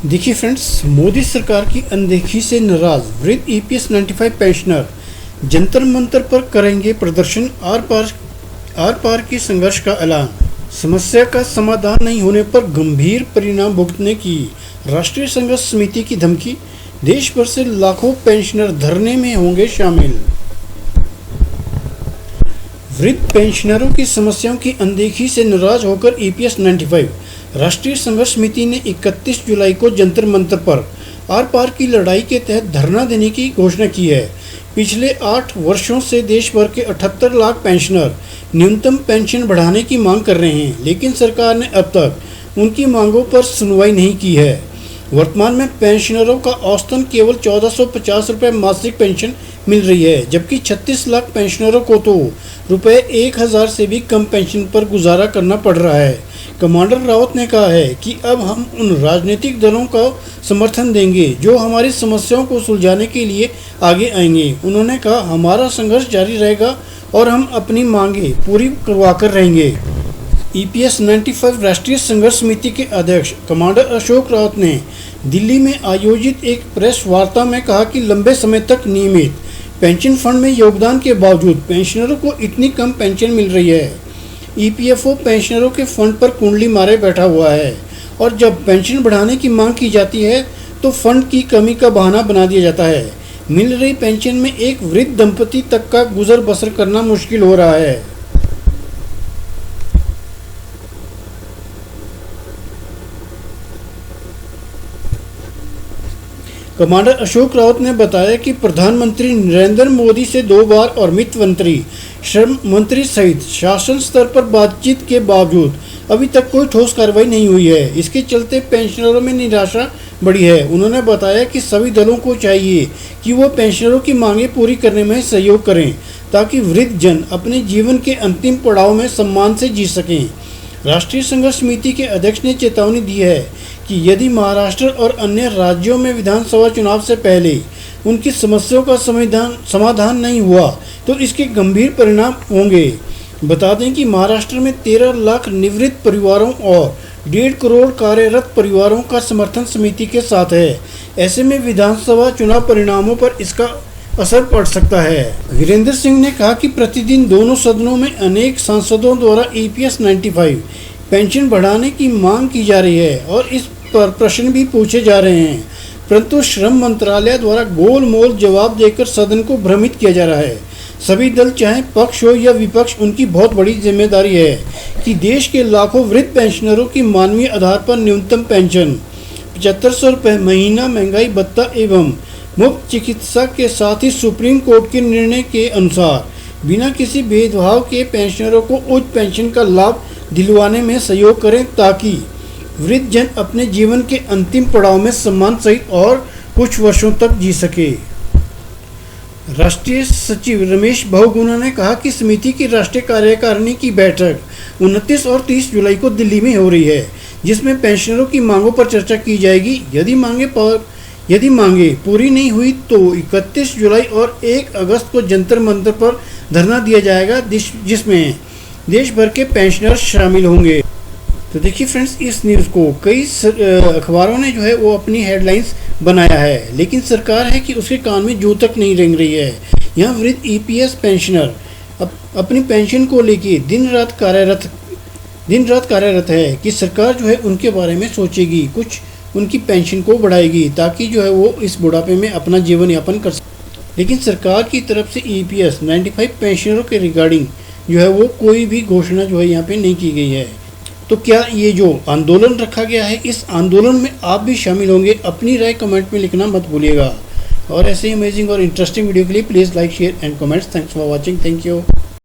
देखिए फ्रेंड्स, मोदी सरकार की अनदेखी से नाराज वृद्ध ईपीएस 95 पेंशनर जंतर मंतर पर करेंगे प्रदर्शन। आर पार की संघर्ष का ऐलान। समस्या का समाधान नहीं होने पर गंभीर परिणाम भुगतने की राष्ट्रीय संघर्ष समिति की धमकी। देश भर से लाखों पेंशनर धरने में होंगे शामिल। वृद्ध पेंशनरों की समस्याओं की अनदेखी से नाराज होकर ईपीएस 95 राष्ट्रीय संघर्ष समिति ने 31 जुलाई को जंतर मंतर पर आर पार की लड़ाई के तहत धरना देने की घोषणा की है। पिछले 8 वर्षों से देश भर के 78 लाख पेंशनर न्यूनतम पेंशन बढ़ाने की मांग कर रहे हैं, लेकिन सरकार ने अब तक उनकी मांगों पर सुनवाई नहीं की है। वर्तमान में पेंशनरों का औसतन केवल 1450 रुपये मासिक पेंशन मिल रही है, जबकि 36 लाख पेंशनरों को तो रुपये 1000 से भी कम पेंशन पर गुजारा करना पड़ रहा है। कमांडर रावत ने कहा है कि अब हम उन राजनीतिक दलों का समर्थन देंगे जो हमारी समस्याओं को सुलझाने के लिए आगे आएंगे। उन्होंने कहा, हमारा संघर्ष जारी रहेगा और हम अपनी मांगें पूरी करवाकर रहेंगे। ईपीएस 95 राष्ट्रीय संघर्ष समिति के अध्यक्ष कमांडर अशोक रावत ने दिल्ली में आयोजित एक प्रेस वार्ता में कहा कि लंबे समय तक नियमित पेंशन फंड में योगदान के बावजूद पेंशनरों को इतनी कम पेंशन मिल रही है। ईपीएफओ पेंशनरों के फंड पर कुंडली मारे बैठा हुआ है और जब पेंशन बढ़ाने की मांग की जाती है तो फंड की कमी का बहाना बना दिया जाता है। मिल रही पेंशन में एक वृद्ध दंपति तक का गुजर बसर करना मुश्किल हो रहा है। कमांडर अशोक रावत ने बताया कि प्रधानमंत्री नरेंद्र मोदी से 2 बार और वित्त मंत्री, श्रम मंत्री सहित शासन स्तर पर बातचीत के बावजूद अभी तक कोई ठोस कार्रवाई नहीं हुई है। इसके चलते पेंशनरों में निराशा बढ़ी है। उन्होंने बताया कि सभी दलों को चाहिए कि वो पेंशनरों की मांगें पूरी करने में सहयोग करें ताकि वृद्ध जन अपने जीवन के अंतिम पड़ाव में सम्मान से जी सकें। राष्ट्रीय संघर्ष समिति के अध्यक्ष ने चेतावनी दी है कि यदि महाराष्ट्र और अन्य राज्यों में विधानसभा चुनाव से पहले उनकी समस्याओं का समाधान नहीं हुआ तो इसके गंभीर परिणाम होंगे। बता दें कि महाराष्ट्र में 13 लाख निवृत्त परिवारों और 1.5 करोड़ कार्यरत परिवारों का समर्थन समिति के साथ है। ऐसे में विधानसभा चुनाव परिणामों पर इसका असर पड़ सकता है। वीरेंद्र सिंह ने कहा कि प्रतिदिन दोनों सदनों में अनेक सांसदों द्वारा ईपीएस 95 पेंशन बढ़ाने की मांग की जा रही है और इस पर प्रश्न भी पूछे जा रहे हैं, परंतु श्रम मंत्रालय द्वारा गोलमोल जवाब देकर सदन को भ्रमित किया जा रहा है। सभी दल चाहे पक्ष हो या विपक्ष, उनकी बहुत बड़ी जिम्मेदारी है कि देश के लाखों वृद्ध पेंशनरों की मानवीय आधार पर न्यूनतम पेंशन 7500 रुपये महीना, महंगाई भत्ता एवं मुफ्त चिकित्सा के साथ ही सुप्रीम कोर्ट के निर्णय के अनुसार बिना किसी भेदभाव के पेंशनरों को उच्च पेंशन का लाभ दिलवाने में सहयोग करें ताकि वृद्ध जन अपने जीवन के अंतिम पड़ाव में सम्मान सहित और कुछ वर्षों तक जी सके। राष्ट्रीय सचिव रमेश बहुगुणा ने कहा कि समिति की राष्ट्रीय कार्यकारिणी की बैठक 29 और 30 जुलाई को दिल्ली में हो रही है, जिसमें पेंशनरों की मांगों पर चर्चा की जाएगी। यदि मांगे पूरी नहीं हुई तो 31 जुलाई और 1 अगस्त को जंतर मंतर पर धरना दिया जाएगा, जिसमें देश भर के पेंशनर शामिल होंगे। तो देखिए फ्रेंड्स, इस न्यूज़ को कई अखबारों ने जो है वो अपनी हेडलाइंस बनाया है, लेकिन सरकार है कि उसके कान में जू तक नहीं रेंग रही है। यहाँ वृद्ध ईपीएस पेंशनर अपनी पेंशन को लेके दिन रात कार्यरत है कि सरकार जो है उनके बारे में सोचेगी, कुछ उनकी पेंशन को बढ़ाएगी ताकि जो है वो इस बुढ़ापे में अपना जीवन यापन कर सके। लेकिन सरकार की तरफ से ईपीएस 95 पेंशनरों के रिगार्डिंग जो है वो कोई भी घोषणा जो है यहाँ पे नहीं की गई है। तो क्या ये जो आंदोलन रखा गया है, इस आंदोलन में आप भी शामिल होंगे? अपनी राय कमेंट में लिखना मत भूलिएगा। और ऐसे ही अमेजिंग और इंटरेस्टिंग वीडियो के लिए please like, share and comments. Thanks for watching. Thank you.